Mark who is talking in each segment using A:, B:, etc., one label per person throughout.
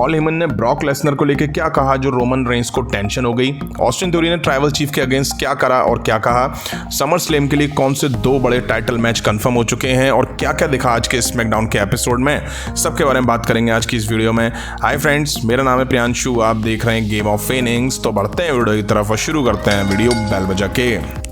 A: Paul Heyman ने Brock Lesnar को लेकर क्या कहा जो रोमन रेंस को टेंशन हो गई, ऑस्टिन थ्योरी ने ट्राइबल चीफ के अगेंस्ट क्या करा और क्या कहा, समर स्लैम के लिए कौन से 2 बड़े टाइटल मैच कंफर्म हो चुके हैं और क्या क्या दिखा आज के स्मैकडाउन के एपिसोड में, सबके बारे में बात करेंगे आज की इस वीडियो में। हाय फ्रेंड्स, मेरा नाम है प्रियांशु, आप देख रहे हैं गेम ऑफ फेनिंग्स। तो बढ़ते हैं वीडियो की तरफ और शुरू करते हैं वीडियो बेल बजा के।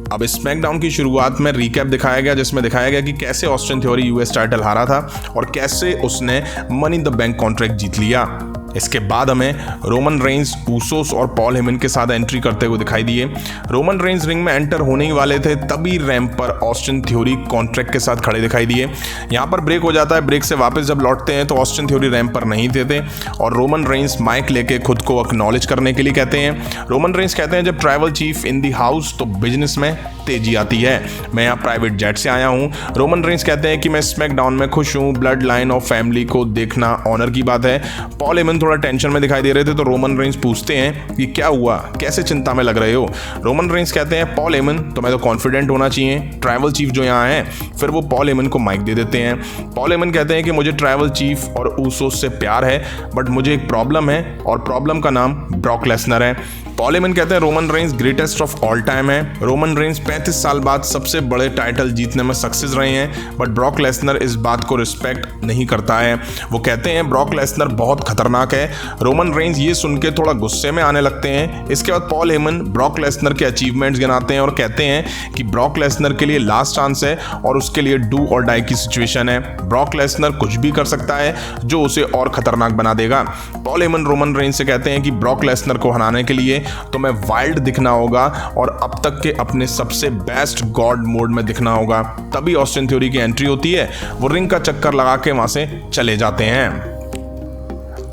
A: अब स्मैकडाउन की शुरुआत में रिकैप दिखाया गया जिसमें दिखाया गया कि कैसे ऑस्टिन थ्योरी यूएस टाइटल हारा था और कैसे उसने money in the bank contract जीत लिया। इसके बाद हमें रोमन रेंस, ऊसोस और पॉल हेमन के साथ एंट्री करते हुए दिखाई दिए। रोमन रेंस रिंग में एंटर होने ही वाले थे, तभी रैंप पर ऑस्टिन थ्योरी कॉन्ट्रैक्ट के साथ खड़े दिखाई दिए। यहाँ पर ब्रेक हो जाता है, ब्रेक से वापस जब लौटते हैं तो ऑस्टिन थ्योरी रैंप पर नहीं थे और रोमन रेंस माइक लेके खुद को एक्नॉलेज करने के लिए कहते हैं। रोमन रेंस कहते हैं जब tribal chief in the house तो बिजनेस में तेजी आती है, मैं यहाँ प्राइवेट जेट से आया हूँ। रोमन रेंस कहते हैं कि मैं स्मैकडाउन में खुश हूँ, ब्लड लाइन और फैमिली को देखना ऑनर की बात है। पॉल हेमन थोड़ा टेंशन में दिखाई दे रहे थे तो रोमन रेंस पूछते हैं कि क्या हुआ, कैसे चिंता में लग रहे हो। रोमन रेंस कहते हैं पॉल हेमन तुम्हें तो कॉन्फिडेंट होना चाहिए, ट्राइबल चीफ जो यहाँ है। फिर वो पॉल हेमन को माइक दे देते हैं। पॉल हेमन कहते हैं कि मुझे ट्राइबल चीफ और ऊसोस से प्यार है, बट मुझे एक प्रॉब्लम है और प्रॉब्लम का नाम ब्रॉक लेसनर है। पॉल हेमन कहते हैं Roman Reigns greatest of all time है। रोमन रेंस 35 साल बाद सबसे बड़े टाइटल जीतने में सक्सेस रहे हैं, बट ब्रॉक लेसनर इस बात को रिस्पेक्ट नहीं करता है। वो कहते हैं ब्रॉक लेसनर बहुत खतरनाक है। रोमन रेंस ये सुन के थोड़ा गुस्से में आने लगते हैं। इसके बाद पॉल हेमन ब्रॉक लेसनर के अचीवमेंट्स गिनाते हैं और कहते हैं कि ब्रॉक लेसनर के लिए लास्ट चांस है और उसके लिए डू और डाई की सिचुएशन है। ब्रॉक लेसनर कुछ भी कर सकता है जो उसे और खतरनाक बना देगा। पॉल हेमन रोमन रेंस से कहते हैं कि ब्रॉक लेसनर को हराने के लिए तो मैं वाइल्ड दिखना होगा और अब तक के अपने सबसे बेस्ट गॉड मोड में दिखना होगा। तभी ऑस्टिन थ्योरी की एंट्री होती है, वो रिंग का चक्कर लगा के वहां से चले जाते हैं।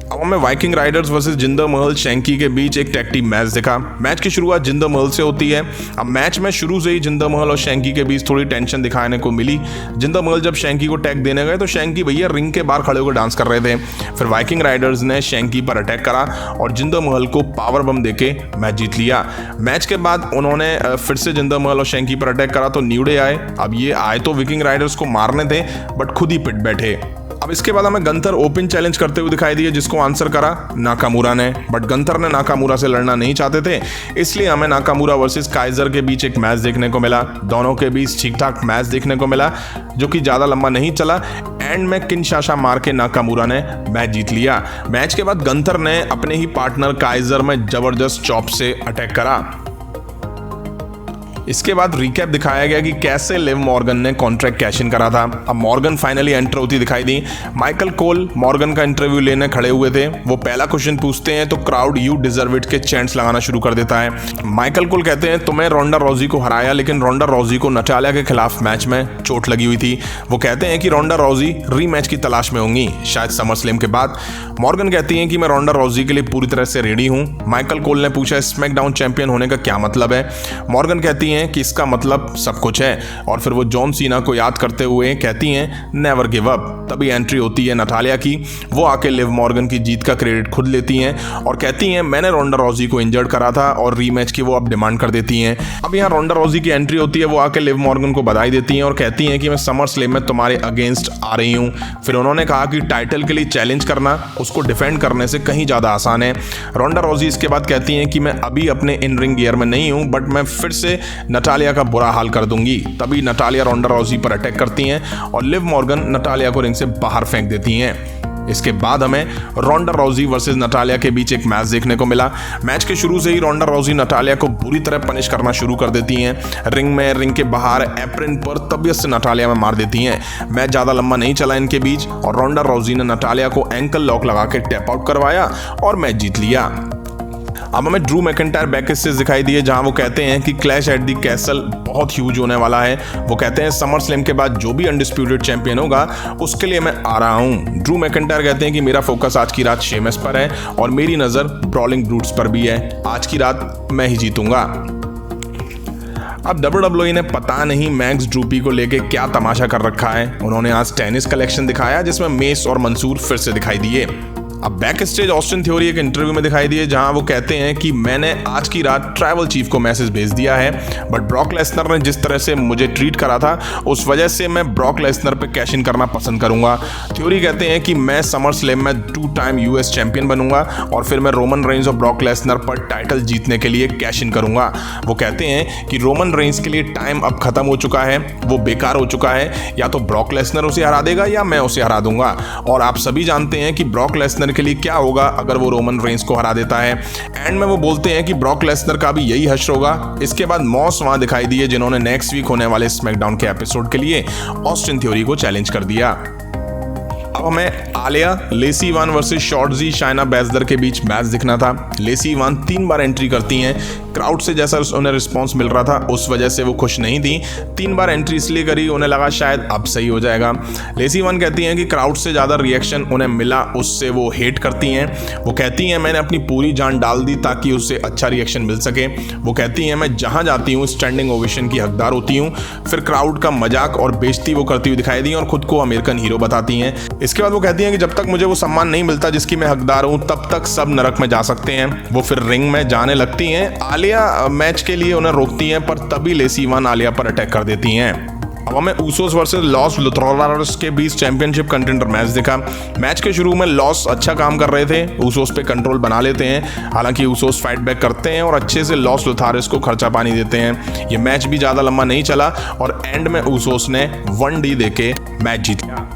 A: अब हमें वाइकिंग राइडर्स वर्सेस जिंदर महल शैंकी के बीच एक टैग टीम मैच दिखा। मैच की शुरुआत जिंदर महल से होती है। अब मैच में शुरू से ही जिंदर महल और शैंकी के बीच थोड़ी टेंशन दिखाने को मिली। जिंदर महल जब शैंकी को टैग देने गए तो शैंकी भैया रिंग के बाहर खड़े होकर डांस कर रहे थे। फिर वाइकिंग राइडर्स ने शैंकी पर अटैक करा और जिंदर महल को पावर बम देके मैच जीत लिया। मैच के बाद उन्होंने फिर से जिंदर महल और शैंकी पर अटैक करा तो न्यू डे आए। अब ये आए तो विकिंग राइडर्स को मारने थे बट खुद ही पिट बैठे। अब इसके बाद हमें गंथर ओपन चैलेंज करते हुए दिखाई दिए जिसको आंसर करा नाकामुरा ने, बट गंथर ने नाकामुरा से लड़ना नहीं चाहते थे, इसलिए हमें नाकामुरा वर्सेस काइजर के बीच एक मैच देखने को मिला। दोनों के बीच ठीक ठाक मैच देखने को मिला जो कि ज़्यादा लंबा नहीं चला। एंड में किनशासा मार के नाकामुरा ने मैच जीत लिया। मैच के बाद गंथर ने अपने ही पार्टनर काइजर में जबरदस्त चॉप से अटैक करा। इसके बाद रिकैप दिखाया गया कि कैसे लिव मॉर्गन ने कॉन्ट्रैक्ट कैश इन करा था। अब मॉर्गन फाइनली एंटर होती दिखाई दी। माइकल कोल मॉर्गन का इंटरव्यू लेने खड़े हुए थे। वो पहला क्वेश्चन पूछते हैं तो क्राउड यू डिजर्व इट के चैंट्स लगाना शुरू कर देता है। माइकल कोल कहते हैं तुम्हें रोंडा रॉजी को हराया, लेकिन रोंडा रॉजी को नटालिया के खिलाफ मैच में चोट लगी हुई थी। वो कहते हैं कि रोंडा रॉजी रीमैच की तलाश में होंगी शायद समर स्लैम के बाद। मॉर्गन कहती हैं कि मैं रोंडा रॉजी के लिए पूरी तरह से रेडी हूँ। माइकल कोल ने पूछा स्मैकडाउन चैंपियन होने का क्या मतलब है। मॉर्गन कहती कि इसका मतलब सब कुछ है और फिर वो जॉन सीना को याद करते हुए कहती हैं नेवर गिव अप। तभी एंट्री होती है नटालिया की। वो आके लिव मॉर्गन की जीत का क्रेडिट खुद लेती हैं और कहती हैं मैंने रोंडा रॉजी को इंजर्ड करा था और रीमैच की वो अब डिमांड कर देती हैं। अब यहाँ रोंडा रॉजी की एंट्री होती है। वो आके लिव मॉर्गन को बधाई देती हैं और कहती हैं कि मैं समर स्लैम में तुम्हारे अगेंस्ट आ रही हूँ। फिर उन्होंने कहा कि टाइटल के लिए चैलेंज करना उसको डिफेंड करने से कहीं ज़्यादा आसान है। रोंडा रॉजी इसके बाद कहती हैं कि मैं अभी अपने इन रिंग गियर में नहीं हूँ, बट मैं फिर से नटालिया का बुरा हाल कर दूंगी। तभी नटालिया रोंडा रॉजी पर अटैक करती हैं और लिव मॉर्गन नटालिया को रिंग से बाहर फेंक देती हैं। इसके बाद हमें रोंडा रॉजी वर्सेस नटालिया के बीच एक मैच देखने को मिला। मैच के शुरू से ही रोंडा रॉजी नटालिया को बुरी तरह पनिश करना शुरू कर देती हैं। रिंग के बाहर एप्रिन पर तबियत से नटालिया में मार देती हैं। मैच ज़्यादा लंबा नहीं चला इनके बीच और रोंडा रॉजी ने नटालिया को एंकल लॉक लगा के टैप आउट करवाया और मैच जीत लिया। अब हमें ड्रू मैकिंटायर बैकस्टेज दिखाई दिए जहां वो कहते हैं कि क्लैश एट दी कैसल बहुत ह्यूज होने वाला है। वो कहते हैं समर स्लैम के बाद जो भी अनडिस्प्यूटेड चैंपियन होगा उसके लिए मैं आ रहा हूं। ड्रू मैकिंटायर कहते हैं कि मेरा फोकस आज की रात शेमस पर है और मेरी नज़र ब्रॉलिंग ब्रूट्स पर भी है। आज की रात मैं ही जीतूंगा। अब WWE ने पता नहीं मैक्स ड्रूपी को लेके क्या तमाशा कर रखा है। उन्होंने आज टेनिस कलेक्शन दिखाया जिसमें मेस और मंसूर फिर से दिखाई दिए। अब बैक स्टेज ऑस्टिन थ्योरी एक इंटरव्यू में दिखाई दिए जहां वो कहते हैं कि मैंने आज की रात ट्राइबल चीफ को मैसेज भेज दिया है, बट ब्रॉक लेसनर ने जिस तरह से मुझे ट्रीट करा था उस वजह से मैं ब्रॉक लेसनर पे कैश इन करना पसंद करूंगा। थ्योरी कहते हैं कि मैं समर स्लैम में 2 टाइम यूएस चैंपियन बनूंगा और फिर मैं रोमन रेंज और ब्रॉक लेसनर पर टाइटल जीतने के लिए कैश इन करूंगा। वो कहते हैं कि रोमन रेंज के लिए टाइम अब खत्म हो चुका है, वो बेकार हो चुका है, या तो ब्रॉक लेसनर उसे हरा देगा या मैं उसे हरा दूंगा। और आप सभी जानते हैं कि ब्रॉक लेसनर के लिए क्या होगा अगर वो रोमन रेंज को हरा देता है। एंड में वो बोलते हैं कि ब्रॉक लेसनर का भी यही हश्र होगा। इसके बाद मॉस वहां दिखाई दिए जिन्होंने नेक्स्ट वीक होने वाले स्मैकडाउन के एपिसोड के लिए ऑस्टिन थ्योरी को चैलेंज कर दिया। अब हमें Aliyah, Lacey Evans versus Shotzi Shayna Baszler के बीच मैच दिखना था। लेसी ईवान 3 बार एंट्री करती हैं, क्राउड से जैसा उन्हें रिस्पांस मिल रहा था उस वजह से वो खुश नहीं थी। 3 बार एंट्री इसलिए करी, उन्हें लगा शायद अब सही हो जाएगा। लेसी ईवान कहती हैं कि क्राउड से ज़्यादा रिएक्शन उन्हें मिला उससे वो हेट करती हैं। वो कहती हैं मैंने अपनी पूरी जान डाल दी ताकि उससे अच्छा रिएक्शन मिल सके। वो कहती हैं मैं जहाँ जाती हूँ स्टैंडिंग ओवेशन की हकदार होती हूँ। फिर क्राउड का मजाक और बेइज्जती वो करती हुई दिखाई दी और खुद को अमेरिकन हीरो बताती हैं। इसके बाद वो कहती हैं कि जब तक मुझे वो सम्मान नहीं मिलता जिसकी मैं हकदार हूँ तब तक सब नरक में जा सकते हैं। वो फिर रिंग में जाने लगती हैं। आलिया मैच के लिए उन्हें रोकती हैं पर तभी लेसी ईवान आलिया पर अटैक कर देती हैं। अब हमें ऊसोस वर्सेस लॉस लुथरानर्स के बीच चैंपियनशिप कंटेंडर मैच दिखा। मैच के शुरू में लॉस अच्छा काम कर रहे थे, ऊसोस पे कंट्रोल बना लेते हैं। हालांकि ऊसोस फाइट बैक करते हैं और अच्छे से लॉस लुथारिस को खर्चा पानी देते हैं। ये मैच भी ज़्यादा लंबा नहीं चला और एंड में ऊसोस ने 1D देके मैच जीत लिया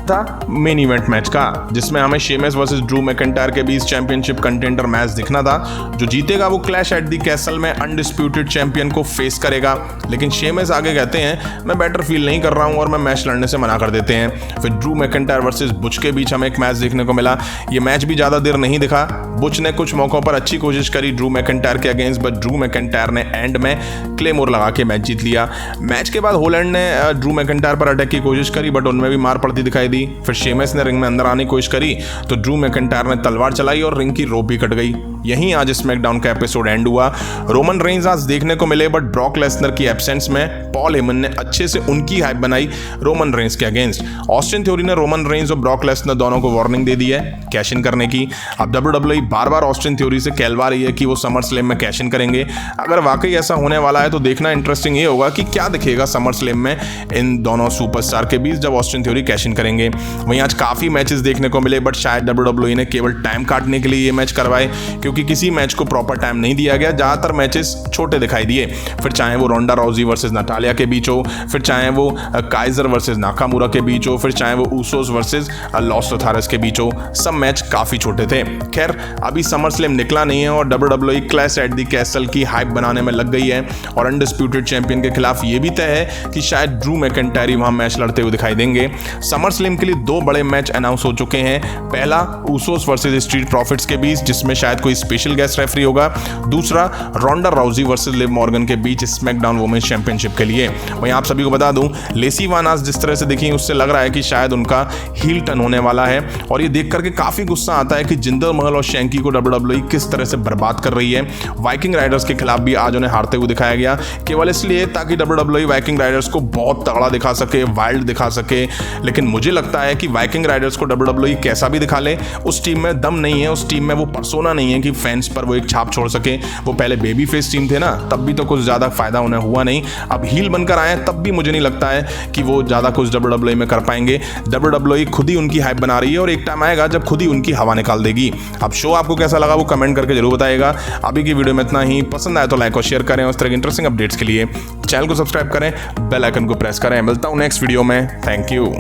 A: था मेन इवेंट मैच का, जिसमें हमें शेमेस वर्सेस ड्रू मैकिंटायर के बीच चैंपियनशिप कंटेंडर मैच दिखना था। जो जीतेगा वो क्लैश एट दी कैसल में अनडिस्प्यूटेड चैंपियन को फेस करेगा। लेकिन शेमेस आगे कहते हैं मैं बेटर फील नहीं कर रहा हूं और मैं मैच लड़ने से मना कर देते हैं। फिर ड्रू मैकिंटायर वर्सेस बुच के बीच हमें एक मैच देखने को मिला। ये मैच भी ज़्यादा देर नहीं दिखा। बुच ने कुछ मौकों पर अच्छी कोशिश करी ड्रू मैकिंटायर के अगेंस्ट, बट ड्रू मैकिंटायर ने एंड में क्लेमोर लगा के मैच जीत लिया। मैच के बाद होलैंड ने ड्रू मैकिंटायर पर अटैक की कोशिश करी बट उनमें भी मार पड़ती दिखाई दी। फिर शेमेस ने रिंग में अंदर आने की कोशिश करी तो ड्रू मैकिंटायर ने तलवार चलाई और रिंग की रोप भी कट गई। यहीं आज स्मैकडाउन का एपिसोड एंड हुआ। रोमन रेंज आज देखने को मिले बट ब्रॉक लेसनर की एब्सेंस में पॉल हेमन ने अच्छे से उनकी हाइप बनाई रोमन रेंज के अगेंस्ट। ऑस्टिन थ्योरी ने रोमन रेंज और ब्रॉक लेसनर दोनों को वार्निंग दे दी है कैश इन करने की। अब WWE बार बार ऑस्टिन थ्योरी से कहलवा रही है कि वो समर स्लैम में कैश इन करेंगे। अगर वाकई ऐसा होने वाला है तो देखना इंटरेस्टिंग ये होगा कि क्या दिखेगा समर स्लैम में इन दोनों सुपरस्टार के बीच जब ऑस्टिन थ्योरी कैश इन करेंगे। वहीं आज काफ़ी मैचेस देखने को मिले बट शायद WWE ने केवल टाइम काटने के लिए ये मैच करवाए, क्योंकि किसी मैच को प्रॉपर टाइम नहीं दिया गया। ज़्यादातर मैचेस छोटे दिखाई दिए। फिर चाहे वो रोंडा राउजी वर्सेस नटालिया के बीच हो, फिर चाहे वो काइजर वर्सेस नाकामुरा के बीच हो, फिर चाहे वो ऊसोस वर्सेस लॉस लुथारिस के बीच हो, सब मैच काफ़ी छोटे थे। खैर अभी समर स्लैम निकला नहीं है और WWE clash at the castle की हाइप बनाने में लग गई है और अनडिस्प्यूटेड चैंपियन के खिलाफ ये भी तय है कि शायद ड्रू मैकिंटायर वहाँ मैच लड़ते हुए दिखाई देंगे। समर स्लैम के लिए 2 बड़े मैच अनाउंस हो चुके हैं। पहला ऊसोस वर्सेस स्ट्रीट प्रॉफिट्स के बीच जिसमें शायद कोई स्पेशल गेस्ट रेफरी होगा। दूसरा रोंडा राउजी वर्सेस लिव मॉर्गन के बीच स्मैकडाउन वुमेन्स चैंपियनशिप के लिए। वहीं आप सभी को बता दूं लेसी ईवान आज जिस तरह से दिखी उससे लग रहा है कि शायद उनका हील टर्न होने वाला है और ये देख करके काफी गुस्सा आता है कि जिंदर महल और शैंकी को WWE किस तरह से बर्बाद कर रही है। वाइकिंग राइडर्स के खिलाफ भी आज उन्हें हारते हुए दिखाया गया केवल इसलिए ताकि WWE वाइकिंग राइडर्स को बहुत तगड़ा दिखा सके, वाइल्ड दिखा सके। लेकिन मुझे लगता है कि वाइकिंग राइडर्स को WWE कैसा भी दिखा ले उस टीम में दम नहीं है, उस टीम में वो पर्सोना नहीं है कि फैंस पर वो एक छाप छोड़ सके। वो पहले बेबी फेस टीम थे ना, तब भी तो कुछ ज़्यादा फायदा उन्हें हुआ नहीं। अब हील बनकर आए तब भी मुझे नहीं लगता है कि वो ज़्यादा कुछ WWE में कर पाएंगे। WWE खुद ही उनकी हाइप बना रही है और एक टाइम आएगा जब खुद ही उनकी हवा निकाल देगी। अब शो आपको कैसा लगा वो कमेंट करके जरूर बताइएगा। अभी की वीडियो में इतना ही। पसंद आए तो लाइक और शेयर करें। उस तरह के इंटरेस्टिंग अपडेट्स के लिए चैनल को सब्सक्राइब करें, बेल आइकन को प्रेस करें। मिलता हूँ नेक्स्ट वीडियो में। Thank you.